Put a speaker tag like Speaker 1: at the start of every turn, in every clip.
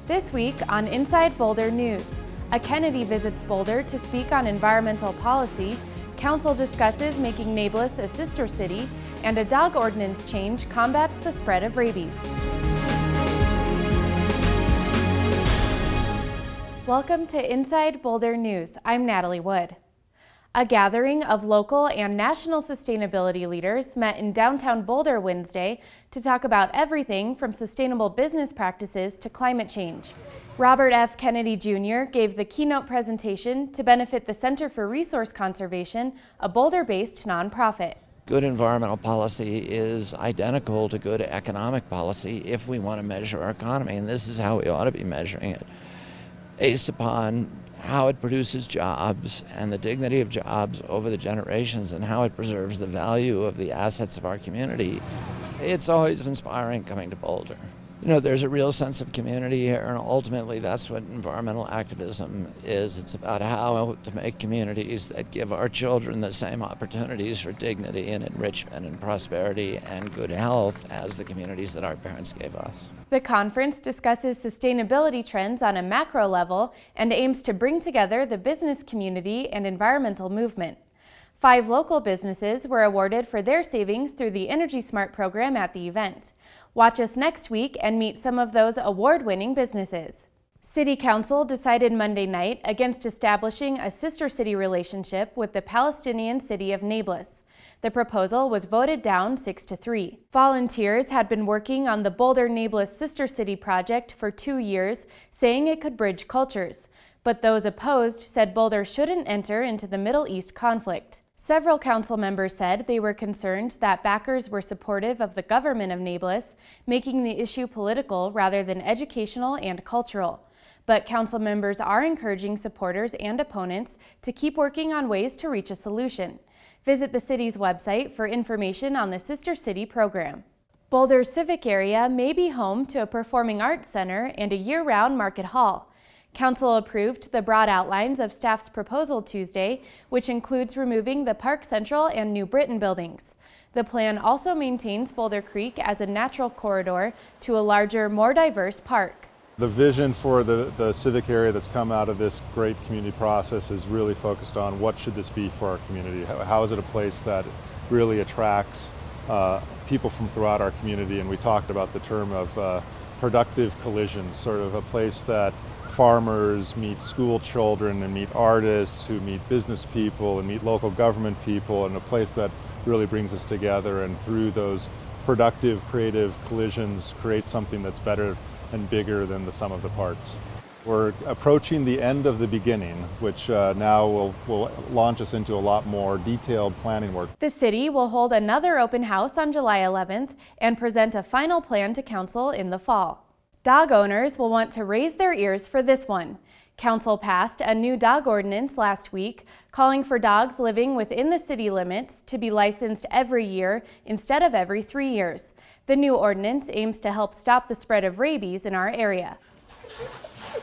Speaker 1: This week on Inside Boulder News, a Kennedy visits Boulder to speak on environmental policy, Council discusses making Nablus a sister city, and a dog ordinance change combats the spread of rabies. Welcome to Inside Boulder News. I'm Natalie Wood. A gathering of local and national sustainability leaders met in downtown Boulder Wednesday to talk about everything from sustainable business practices to climate change. Robert F. Kennedy Jr. gave the keynote presentation to benefit the Center for Resource Conservation, a Boulder-based nonprofit.
Speaker 2: Good environmental policy is identical to good economic policy if we want to measure our economy, and this is how we ought to be measuring it, based upon how it produces jobs and the dignity of jobs over the generations and how it preserves the value of the assets of our community. It's always inspiring coming to Boulder. You know, there's a real sense of community here, and ultimately that's what environmental activism is. It's about how to make communities that give our children the same opportunities for dignity and enrichment and prosperity and good health as the communities that our parents gave us.
Speaker 1: The conference discusses sustainability trends on a macro level and aims to bring together the business community and environmental movement. 5 local businesses were awarded for their savings through the Energy Smart program at the event. Watch us next week and meet some of those award-winning businesses. City Council decided Monday night against establishing a sister city relationship with the Palestinian city of Nablus. The proposal was voted down 6-3. Volunteers had been working on the Boulder-Nablus Sister City project for 2 years, saying it could bridge cultures. But those opposed said Boulder shouldn't enter into the Middle East conflict. Several council members said they were concerned that backers were supportive of the government of Nablus, making the issue political rather than educational and cultural. But council members are encouraging supporters and opponents to keep working on ways to reach a solution. Visit the city's website for information on the Sister City program. Boulder's Civic area may be home to a performing arts center and a year-round market hall. Council approved the broad outlines of staff's proposal Tuesday, which includes removing the Park Central and New Britain buildings. The plan also maintains Boulder Creek as a natural corridor to a larger, more diverse park.
Speaker 3: The vision for the civic area that's come out of this great community process is really focused on what should this be for our community. How is it a place that really attracts people from throughout our community? And we talked about the term of productive collisions, sort of a place that farmers meet school children and meet artists who meet business people and meet local government people, and a place that really brings us together, and through those productive, creative collisions create something that's better and bigger than the sum of the parts. We're approaching the end of the beginning, which now will launch us into a lot more detailed planning work.
Speaker 1: The city will hold another open house on July 11th and present a final plan to council in the fall. Dog owners will want to raise their ears for this one. Council passed a new dog ordinance last week, calling for dogs living within the city limits to be licensed every year instead of every 3 years. The new ordinance aims to help stop the spread of rabies in our area.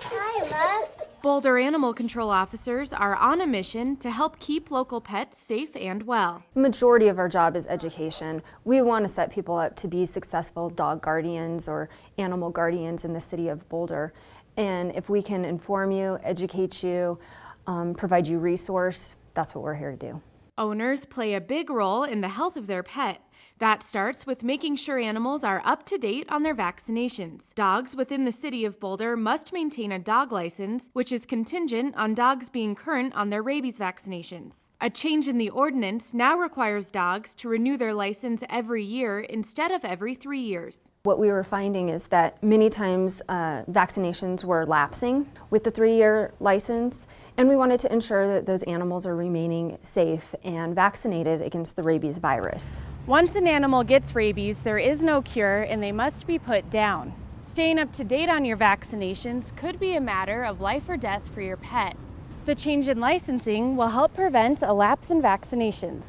Speaker 1: Hi, Love. Boulder animal control officers are on a mission to help keep local pets safe and well.
Speaker 4: The majority of our job is education. We want to set people up to be successful dog guardians or animal guardians in the city of Boulder. And if we can inform you, educate you, provide you resource, that's what we're here to do.
Speaker 1: Owners play a big role in the health of their pet. That starts with making sure animals are up to date on their vaccinations. Dogs within the city of Boulder must maintain a dog license, which is contingent on dogs being current on their rabies vaccinations. A change in the ordinance now requires dogs to renew their license every year instead of every 3 years.
Speaker 4: What we were finding is that many times vaccinations were lapsing with the 3-year license, and we wanted to ensure that those animals are remaining safe and vaccinated against the rabies virus.
Speaker 1: Once an animal gets rabies, there is no cure and they must be put down. Staying up to date on your vaccinations could be a matter of life or death for your pet. The change in licensing will help prevent a lapse in vaccinations.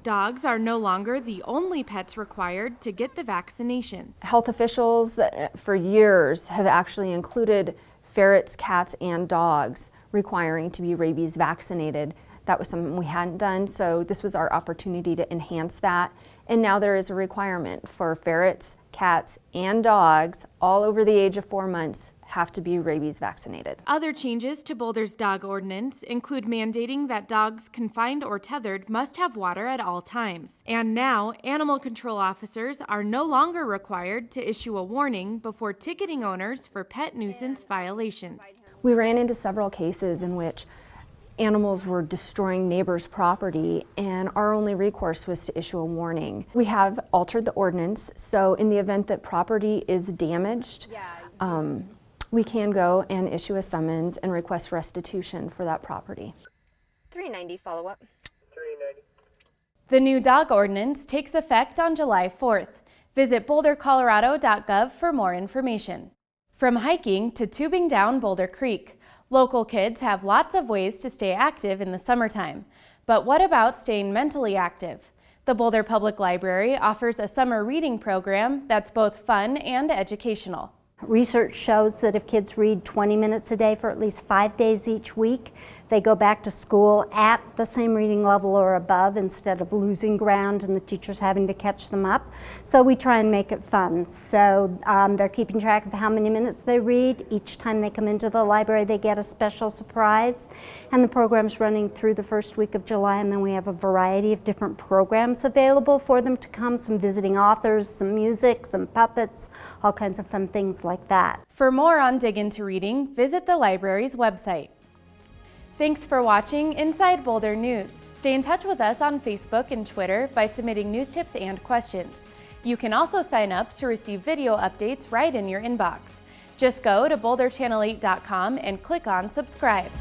Speaker 1: Dogs are no longer the only pets required to get the vaccination.
Speaker 4: Health officials for years have actually included ferrets, cats, and dogs requiring to be rabies vaccinated. That was something we hadn't done, so this was our opportunity to enhance that. And now there is a requirement for ferrets, cats, and dogs all over the age of 4 months have to be rabies vaccinated.
Speaker 1: Other changes to Boulder's dog ordinance include mandating that dogs confined or tethered must have water at all times. And now, animal control officers are no longer required to issue a warning before ticketing owners for pet nuisance violations.
Speaker 4: We ran into several cases in which animals were destroying neighbors' property, and our only recourse was to issue a warning. We have altered the ordinance, so in the event that property is damaged, we can go and issue a summons and request restitution for that property.
Speaker 5: 390 follow-up.
Speaker 6: 390.
Speaker 1: The new dog ordinance takes effect on July 4th. Visit bouldercolorado.gov for more information. From hiking to tubing down Boulder Creek, local kids have lots of ways to stay active in the summertime. But what about staying mentally active? The Boulder Public Library offers a summer reading program that's both fun and educational.
Speaker 7: Research shows that if kids read 20 minutes a day for at least 5 days each week, they go back to school at the same reading level or above instead of losing ground and the teachers having to catch them up. So we try and make it fun. So they're keeping track of how many minutes they read. Each time they come into the library, they get a special surprise. And the program's running through the first week of July, and then we have a variety of different programs available for them to come, some visiting authors, some music, some puppets, all kinds of fun things like that.
Speaker 1: For more on Dig Into Reading, visit the library's website. Thanks for watching Inside Boulder News. Stay in touch with us on Facebook and Twitter by submitting news tips and questions. You can also sign up to receive video updates right in your inbox. Just go to boulderchannel8.com and click on subscribe.